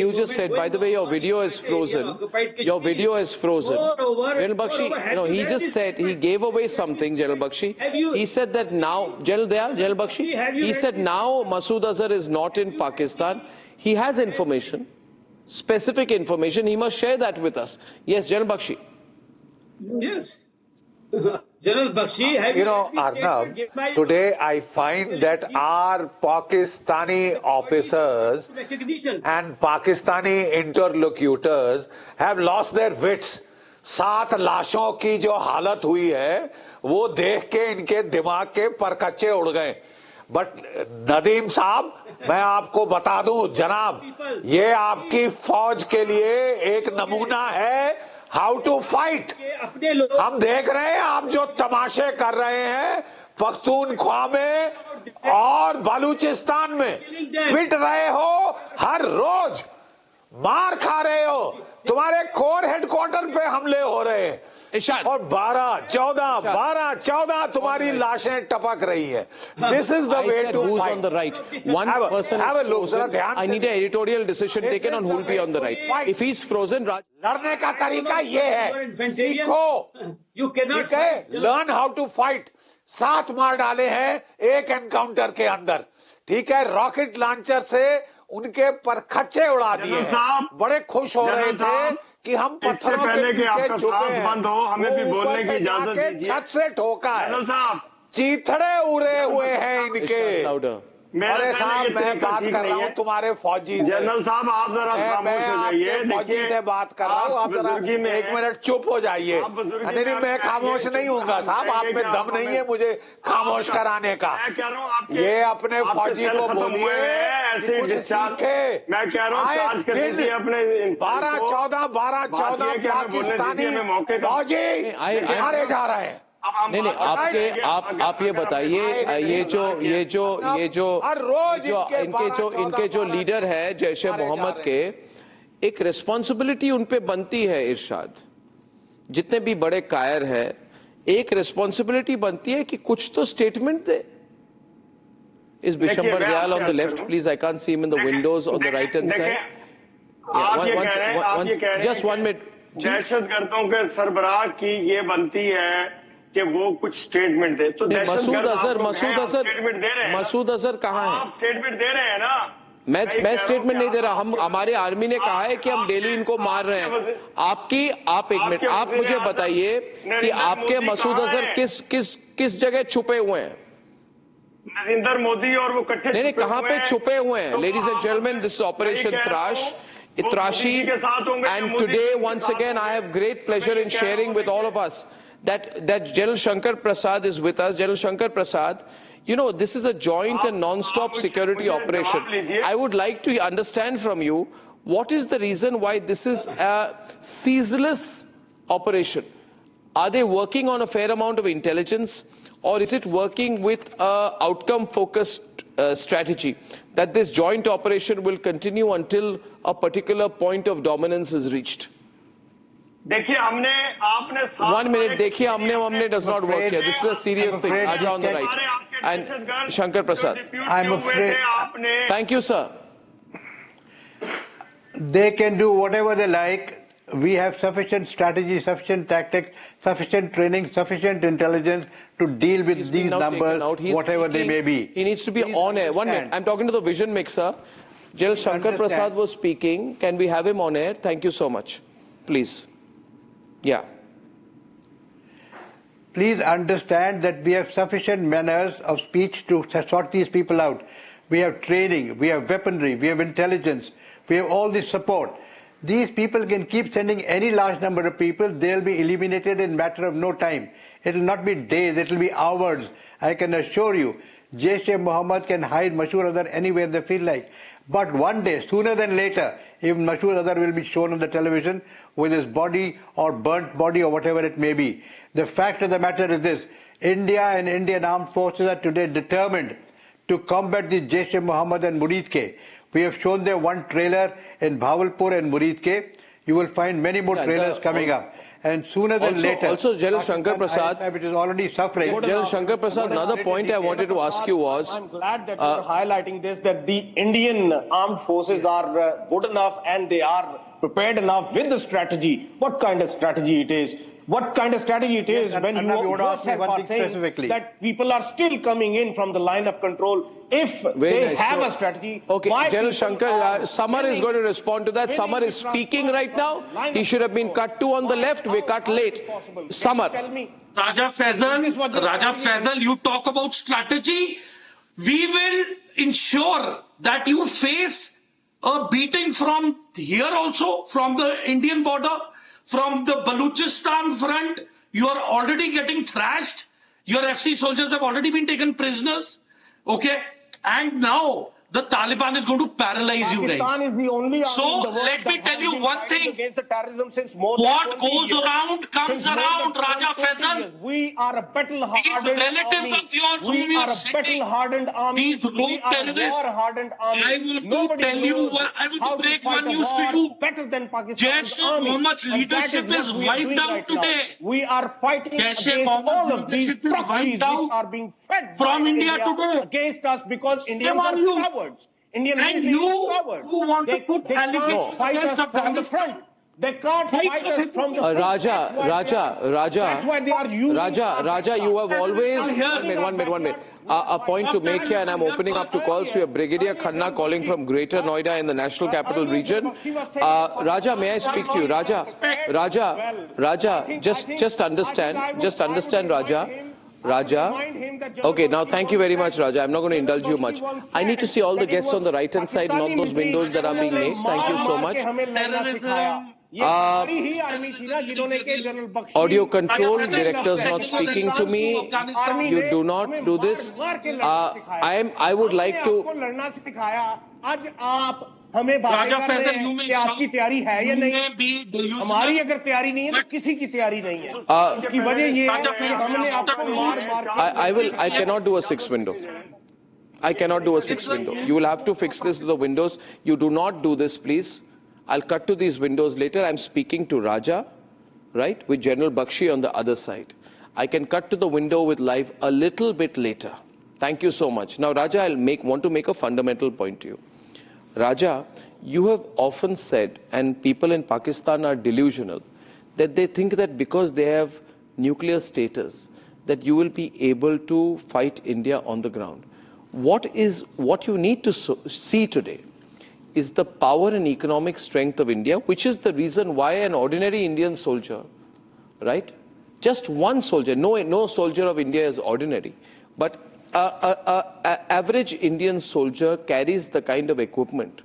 Speaker 3: by the way, your video is frozen. Your video is frozen. General Bakshi, he just said, he gave away something, General Bakshi. He said that now, General Bakshi, he said now Masood Azhar is not in Pakistan. He has information, specific information. He must share that with us. Yes, General Bakshi.
Speaker 14: Yes. General Bakshi,
Speaker 9: Arnab, today I find that our Pakistani officers and Pakistani interlocutors have lost their wits. 7 लाशों की जो हालत हुई है, वो देख के इनके दिमाग के परकच्चे उड़ गए. बट नदीम साहब, मैं आपको बता दूं जनाब, ये आपकी फौज के लिए एक नमूना है हाउ टू फाइट. हम देख रहे हैं आप जो तमाशे कर रहे हैं पख्तूनख्वा में और बलूचिस्तान में. पिट रहे हो हर रोज, मार खा रहे हो, तुम्हारे कोर हेडक्वार्टर पे हमले हो रहे हैं और 12-14 तुम्हारी लाशें टपक रही है. This is the way to
Speaker 3: who's
Speaker 9: fight.
Speaker 3: on the right. One person
Speaker 9: have
Speaker 3: is
Speaker 9: a look.
Speaker 3: frozen. I need an editorial decision taken on who will be on the right. If he's frozen,
Speaker 9: लड़ने का तरीका ये है, सीखो.
Speaker 14: You cannot
Speaker 9: learn how to fight. 7 मार डाले हैं एक एनकाउंटर के अंदर. ठीक है, रॉकेट लॉन्चर से उनके परखच्चे उड़ा दिए हैं. बड़े खुश हो रहे थे कि हम पत्थरों के पीछे छुपे हैं.
Speaker 10: हमें भी बोलने की इजाजत दीजिए.
Speaker 9: छत से ठोका है, चीथड़े उड़े हुए हैं इनके. अरे साहब, मैं बात कर रहा हूँ तुम्हारे फौजी से.
Speaker 10: जनरल साहब, आप जरा खामोश हो जाइए.
Speaker 9: फौजी से बात कर रहा हूँ, आप जरा 1 मिनट चुप हो जाइए. नहीं, मैं खामोश नहीं हूँगा साहब, आप में दम नहीं है मुझे खामोश कराने का. ये अपने फौजी को बोलिए कुछ सीखे.
Speaker 10: मैं कह रहा हूँ
Speaker 9: 12-14 पाकिस्तानी फौजी मारे जा रहे हैं.
Speaker 3: नहीं, आप ये बताइए, इनके जो लीडर है जैश मोहम्मद के, एक रिस्पॉन्सिबिलिटी उन पे बनती है. इरशाद, जितने भी बड़े कायर है, एक रिस्पॉन्सिबिलिटी बनती है कि कुछ तो statement they. Is Bishambar Dayal on the left, please? I can't see him in the windows on the right hand side. Just 1 minute.
Speaker 10: दहशतगर्दों के सरबराह की ये बनती है कि वो कुछ स्टेटमेंट दे. तो
Speaker 3: मसूद अजहर कहाँ है?
Speaker 10: आप स्टेटमेंट दे रहे हैं ना.
Speaker 3: मैं स्टेटमेंट नहीं दे रहा. हमारे आर्मी ने कहा है कि हम डेली इनको मार रहे हैं. आप 1 मिनट, आप मुझे बताइए कि आपके मसूद अजहर किस जगह छुपे हुए हैं?
Speaker 10: नरेंद्र मोदी और वो इकट्ठे
Speaker 3: नहीं, कहाँ पे छुपे हुए हैं? Ladies and gentlemen, this is Operation Itrashi, and today once again I have great pleasure in sharing with all of us that General Shankar Prasad is with us. General Shankar Prasad, this is a joint and non-stop security operation. I would like to understand from you, what is the reason why this is a ceaseless operation? Are they working on a fair amount of intelligence, or is it working with an outcome-focused strategy that this joint operation will continue until a particular point of dominance is reached?
Speaker 10: देखिए, आपने
Speaker 3: 1 minute. देखिए, हमने does not work here. This is a serious thing. Raja on the right and Shankar Prasad.
Speaker 11: I'm afraid.
Speaker 3: Thank you, sir.
Speaker 11: They can do whatever they like. We have sufficient strategy, sufficient tactics, sufficient training, sufficient intelligence to deal with these numbers, whatever they may be.
Speaker 3: He needs to be on air. 1 minute. I'm talking to the vision mixer. General Shankar Prasad was speaking. Can we have him on air? Thank you so much. Please. Yeah.
Speaker 11: Please understand that we have sufficient manners of speech to sort these people out. We have training, we have weaponry, we have intelligence, we have all this support. These people can keep sending any large number of people. They'll be eliminated in a matter of no time. It will not be days, it will be hours. I can assure you, Jaish Mohammed can hide Masood Azhar anywhere they feel like. But one day, sooner than later, even Masood Azhar will be shown on the television with his body or burnt body or whatever it may be. The fact of the matter is this: India and Indian armed forces are today determined to combat the Jaish Mohammed and Murid-ke. We have shown them one trailer in Bhavalpur and Murid-ke. You will find many more trailers coming up. And sooner than later...
Speaker 3: Also, General Shankar Prasad...
Speaker 11: It is already suffering.
Speaker 3: General Shankar Prasad, another point I wanted to ask you was...
Speaker 8: I'm glad that you're highlighting this, that the Indian armed forces are good enough and they are prepared enough with the strategy. What kind of strategy it is? What kind of strategy it is when you yourself are saying that people are still coming in from the line of control. If they have a strategy...
Speaker 3: Okay, General Shankar, Samar is going to respond to that. Samar is speaking right now. He should have been cut to on the left. We cut late. Samar.
Speaker 7: Raja Faisal, you talk about strategy. We will ensure that you face a beating from here also, from the Indian border, from the Balochistan front. You are already getting thrashed. Your FC soldiers have already been taken prisoners. Okay. And now the Taliban is going to paralyze you guys.
Speaker 8: Pakistan is the only
Speaker 7: so let me tell you one thing.
Speaker 8: Against the terrorism since more
Speaker 7: what goes around comes around, Raja Faisal.
Speaker 8: We are a battle-hardened
Speaker 7: These relatives of yours whom you are sitting, these rogue terrorists, I want to tell you, I want to break one news to you. Jaish Mohammed's leadership is wiped out today.
Speaker 8: We are fighting against
Speaker 7: all
Speaker 8: of these proxies which are being fed
Speaker 7: from India today
Speaker 8: against us because Indians are cowards. Indian
Speaker 7: and you who want to put allegations against Afghanistan.
Speaker 8: They can't fight us from the front.
Speaker 3: Raja,
Speaker 8: that's why they are using
Speaker 3: Raja, you have always... One minute. A point to make here, and I'm opening up to calls. We have Brigadier Khanna calling from Greater Noida in the National Capital Region. Raja, may I speak to you? Raja, just understand, Raja. Okay, now thank you very much, Raja. I'm not going to indulge you much. I need to see all the guests on the right-hand side, not those windows that are being made. Thank you so much. Audio control, directors not speaking to me. You do not do this. I would like to...
Speaker 8: Raja Faisal you में आपकी तैयारी है या नहीं हमारी अगर तैयारी नहीं है तो किसी की तैयारी नहीं है इसकी वजह ये है कि हमने आपको
Speaker 3: I cannot do a six window. I cannot do a six window. You will have to fix this to the windows. You do not do this, please. I'll cut to these windows later. I'm speaking to Raja, right, with General Bakshi on the other side. I can cut to the window with live a little bit later. Thank you so much. Now, Raja, want to make a fundamental point to you. Raja, you have often said, and people in Pakistan are delusional, that they think that because they have nuclear status, that you will be able to fight India on the ground. What you need to see today is the power and economic strength of India, which is the reason why an ordinary Indian soldier, right? Just one soldier, no soldier of India is ordinary, but an average Indian soldier carries the kind of equipment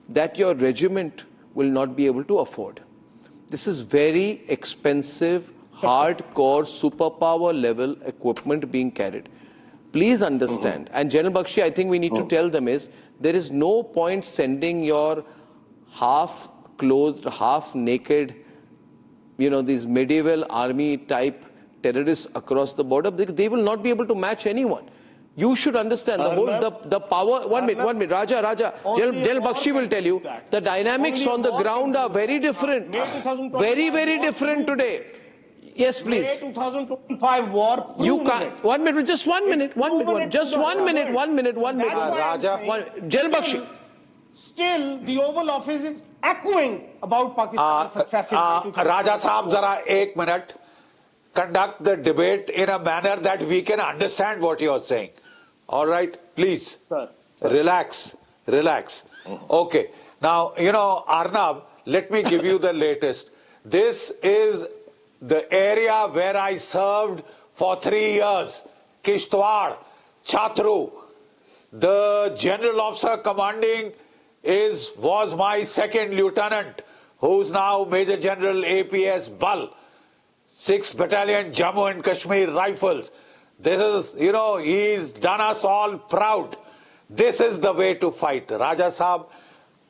Speaker 3: that your regiment will not be able to afford. This is very expensive, hardcore, superpower level equipment being carried. Please understand, and General Bakshi, I think we need to tell them is, there is no point sending your half-clothed, half-naked, these medieval army type terrorists across the border. They will not be able to match anyone. You should understand the power. One minute, Raja. General Bakshi will tell you the dynamics on the ground are very different, very different today. Yes, please.
Speaker 8: 2025 war.
Speaker 3: You can't. 1 minute, just 1 minute. Just 1 minute.
Speaker 9: Raja.
Speaker 3: General Bakshi.
Speaker 8: Still, the Oval Office is echoing about Pakistan's success.
Speaker 9: Raja Saab, zara 1 minute. Conduct the debate in a manner that we can understand what you are saying. All right, please.
Speaker 8: Sir.
Speaker 9: Relax. Okay. Now, Arnab, let me give you the latest. This is the area where I served for 3 years. Kishtwar, Chatru. The general officer commanding was my second lieutenant, who's now Major General APS Bal, 6th Battalion Jammu and Kashmir Rifles. This is, he's done us all proud. This is the way to fight. Raja Saab,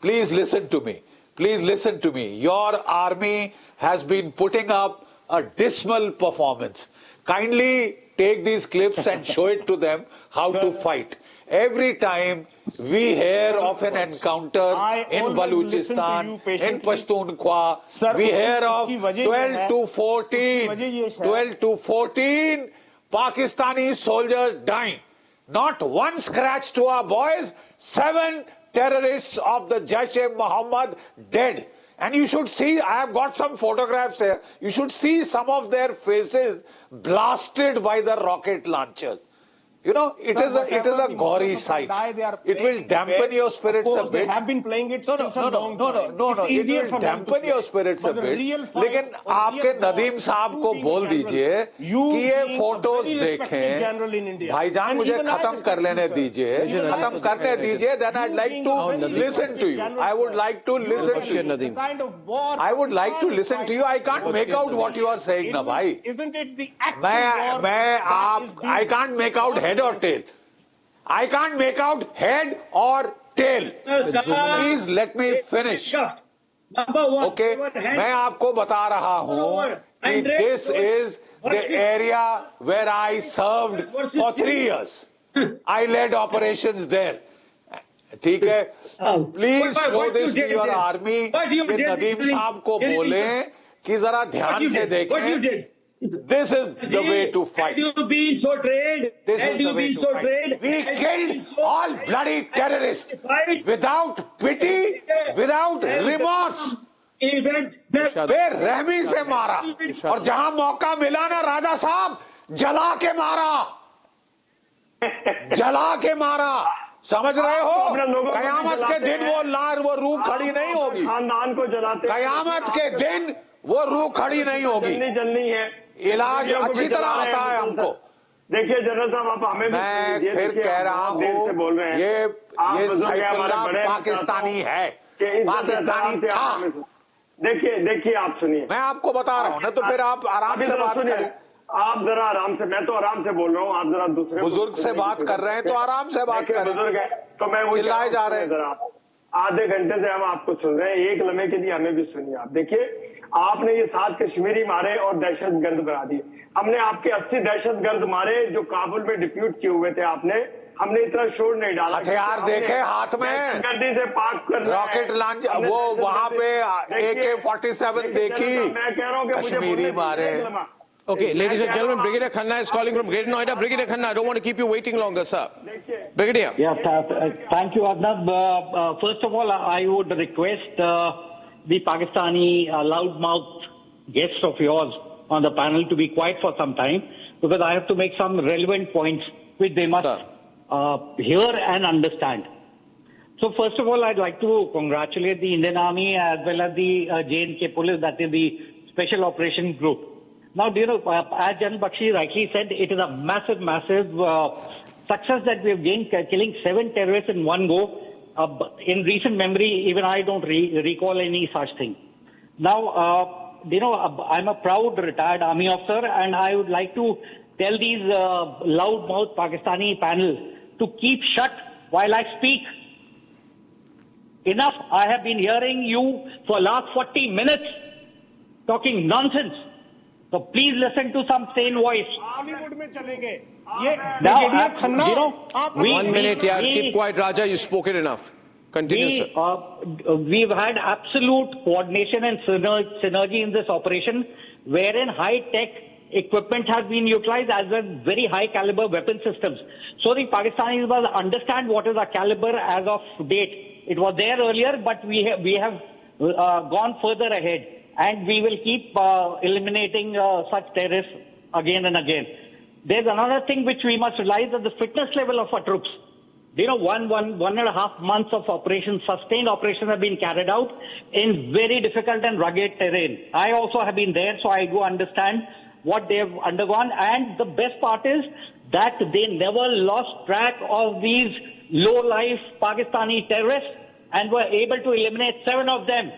Speaker 9: please listen to me. Please listen to me. Your army has been putting up a dismal performance. Kindly take these clips and show it to them how to fight. Every time we hear of an encounter in Baluchistan, in Pashtunkhwa, we hear of 12 to 14 Pakistani soldiers dying. Not one scratch to our boys, 7 terrorists of the Jaish Mohammed dead. And you should see, I have got some photographs here, you should see some of their faces blasted by the rocket launchers. It is a gory sight. It will dampen your spirits a bit.
Speaker 8: They have been playing it since a long time.
Speaker 9: No. It will dampen your spirits a bit. लेकिन आपके नदीम साहब को बोल दीजिए कि ये photos देखें. भाईजान मुझे खत्म कर लेने दीजिए. खत्म करने दीजिए. Then I'd like to listen to you. I would like to listen to you. I would like to listen to you. I can't make out what you are saying, ना भाई.
Speaker 8: Isn't it the act?
Speaker 9: I can't make out head or tail. I can't make out head or tail. Please let me finish. Okay, मैं आपको बता रहा हूँ कि this is the area where I served for 3 years. I led operations there. ठीक है? Please show this to your army. कि नदीम साहब को बोलें कि जरा ध्यान से देखें. This is the way to fight.
Speaker 14: Had you been so trained?
Speaker 9: We killed all bloody terrorists without pity, without remorse. बेरहमी से मारा और जहां मौका मिला ना राजा साहब जला के मारा समझ रहे हो कयामत के दिन वो रूह खड़ी नहीं होगी
Speaker 12: खानदान को जलाते
Speaker 9: कयामत के दिन वो रूह खड़ी नहीं होगी
Speaker 12: जलनी है
Speaker 9: इलाज अच्छी तरह आता है हमको
Speaker 12: देखिए जनरल साहब आप हमें
Speaker 9: मैं फिर कह रहा हूँ ये सैफुल्लाह पाकिस्तानी है पाकिस्तानी था
Speaker 12: देखिए आप सुनिए
Speaker 9: मैं आपको बता रहा हूँ ना तो फिर आप आराम से बात करें
Speaker 12: आप जरा आराम से मैं तो आराम से बोल रहा हूँ आप जरा दूसरे
Speaker 9: बुजुर्ग से बात कर रहे हैं तो आराम से बात करें
Speaker 12: बुजुर्ग है तो मैं वो
Speaker 9: चिल्लाए जा रहे हैं
Speaker 12: आधे घंटे से हम आपको सुन रहे हैं एक लम्हे के लिए हमें भी सुनिए आप देखिए आपने ये 7 कश्मीरी मारे और दहशतगर्द बना दिए हमने आपके 80 दहशतगर्द मारे जो काबुल में डिप्यूट किए हुए थे आपने हमने इतना शोर नहीं डाला
Speaker 9: हथियार देखे हाथ में
Speaker 12: गर्दी से पाक कर
Speaker 9: रॉकेट लॉन्च वो वहां पे AK-47 देखी
Speaker 12: मैं कह रहा हूँ
Speaker 9: कश्मीरी मारे
Speaker 3: Okay, ladies and gentlemen, Brigadier Khanna is calling from Greater Noida. Brigadier Khanna, I don't want to keep you waiting longer, sir. Brigadier.
Speaker 15: Yes, thank you, Arnab. First of all, I would request the Pakistani loudmouth guests of yours on the panel to be quiet for some time, because I have to make some relevant points which they must hear and understand. So first of all, I'd like to congratulate the Indian Army as well as the J&K Police, that is the Special Operations Group. Now, do you know, as General Bakshi rightly said, it is a massive success that we have gained, killing 7 terrorists in one go. In recent memory, even I don't recall any such thing. Now, you know, I'm a proud retired army officer, and I would like to tell these loudmouth Pakistani panel to keep shut while I speak. Enough. I have been hearing you for last 40 minutes talking nonsense. So please listen to some sane voice.
Speaker 3: Now, 1 minute, yeah. Keep quiet, Raja. You spoke it enough. Continue, sir.
Speaker 15: We've had absolute coordination and synergy in this operation, wherein high-tech equipment has been utilized as well as very high-caliber weapon systems. So the Pakistanis must understand what is our caliber as of date. It was there earlier, but we have gone further ahead. And we will keep eliminating such terrorists again and again. There's another thing which we must realize, that the fitness level of our troops. You know, one and a half months of operations, sustained operations have been carried out in very difficult and rugged terrain. I also have been there, so I do understand what they have undergone. And the best part is that they never lost track of these low-life Pakistani terrorists. and were able to eliminate 7 of them.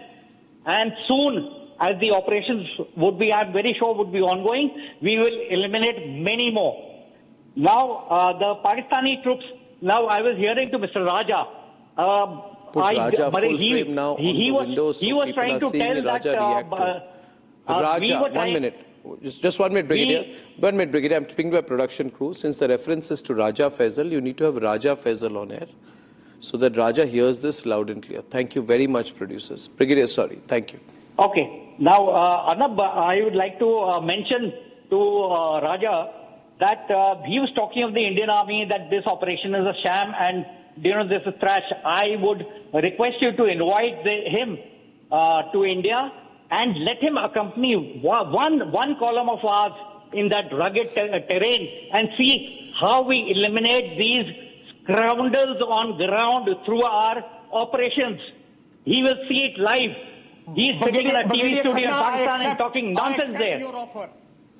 Speaker 15: And soon, as the operations would be, I'm very sure, would be ongoing, we will eliminate many more. Now, the Pakistani troops, now I was hearing to Mr. Raja.
Speaker 3: Put Raja full frame now on the window so people are seeing Raja react to. Raja, 1 minute. Just 1 minute, Brigadier. 1 minute, Brigadier. I'm speaking to our production crew. Since the reference is to Raja Faisal, you need to have Raja Faisal on air so that Raja hears this loud and clear. Thank you very much, producers. Brigadier, sorry. Thank you.
Speaker 15: Okay. Now, Arnab, I would like to mention to Raja that he was talking of the Indian Army, that this operation is a sham and, this is trash. I would request you to invite him to India and let him accompany one column of ours in that rugged terrain and see how we eliminate these scoundrels on ground through our operations. He will see it live. He's sitting in a TV studio in Pakistan and talking nonsense there.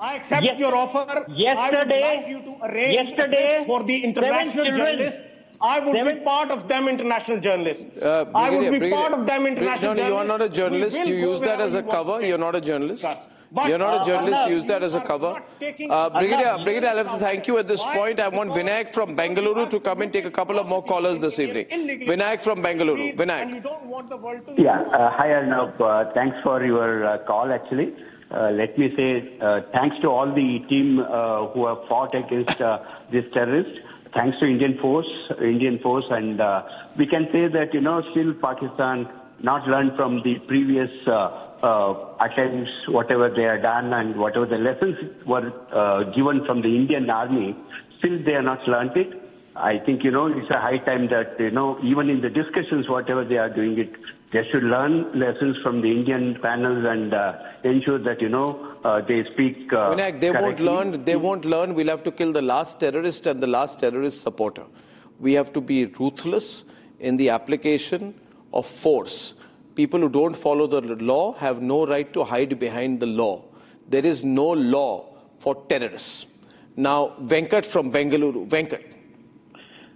Speaker 8: I accept your offer.
Speaker 15: Yesterday,
Speaker 8: I would like you to arrange for the international journalists. I would be part of them international journalists. I would be part of them international journalists.
Speaker 3: No, you are not a journalist. You use that as a cover. You're not a journalist. You're not a journalist. Use that as a cover. Brigadier, I'll have to thank you at this point. I want Vinayak from Bengaluru to come and take a couple of more callers this evening. Vinayak from Bengaluru. Vinayak.
Speaker 16: Hi, Arnab. Thanks for your call, actually. Let me say thanks to all the team who have fought against this terrorist. Thanks to Indian force, and we can say that, still Pakistan not learned from the previous attempts, whatever they have done and whatever the lessons were given from the Indian Army, still they have not learned it. I think, it's a high time that, even in the discussions, whatever they are doing it, they should learn lessons from the Indian panels and ensure that, they speak
Speaker 3: Vinayak, they won't learn. We'll have to kill the last terrorist and the last terrorist supporter. We have to be ruthless in the application of force. People who don't follow the law have no right to hide behind the law. There is no law for terrorists. Now, Venkat from Bengaluru. Venkat.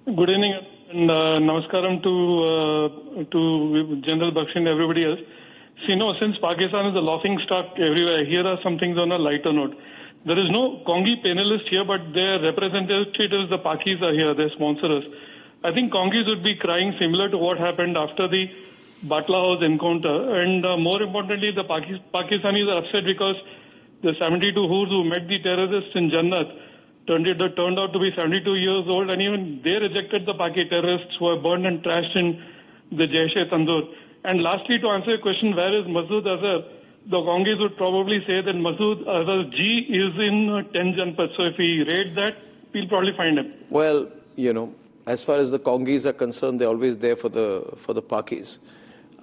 Speaker 17: Good evening and namaskaram to General Bakshi and everybody else. See, since Pakistan is a laughing stock everywhere, here are some things on a lighter note. There is no Congi panelist here, but their representatives, the Pakis, are here. They sponsor us. I think Congis would be crying similar to what happened after the Batla House encounter. And more importantly, the Pakistanis are upset because the 72 Hoods who met the terrorists in Jannat turned out to be 72 years old, and even they rejected the Paki terrorists who were burned and trashed in the Jaish Tandoor. And lastly, to answer your question, where is Masood Azhar? The Congis would probably say that Masood Azhar G is in 10 Janpat. So if we raid that, we'll probably find him.
Speaker 3: Well, as far as the Congis are concerned, they're always there for the Pakis.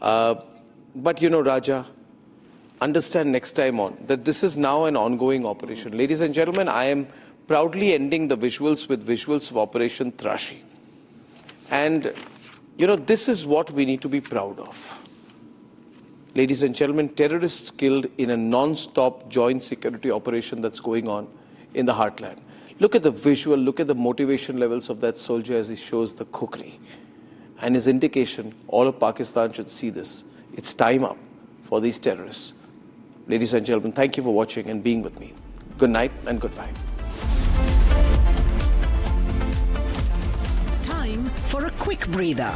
Speaker 3: But Raja, understand next time on that this is now an ongoing operation. Ladies and gentlemen, I am proudly ending the visuals with visuals of Operation Trashi. And, this is what we need to be proud of. Ladies and gentlemen, terrorists killed in a non-stop joint security operation that's going on in the heartland. Look at the visual, look at the motivation levels of that soldier as he shows the kukri. And his indication, all of Pakistan should see this. It's time up for these terrorists. Ladies and gentlemen, thank you for watching and being with me. Good night and goodbye.
Speaker 2: Time for a quick breather.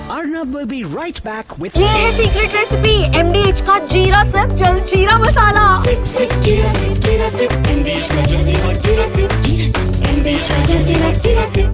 Speaker 2: Arnab will be right back with...
Speaker 18: ये है secret recipe MDH का जीरा सिर्फ जलजीरा मसाला।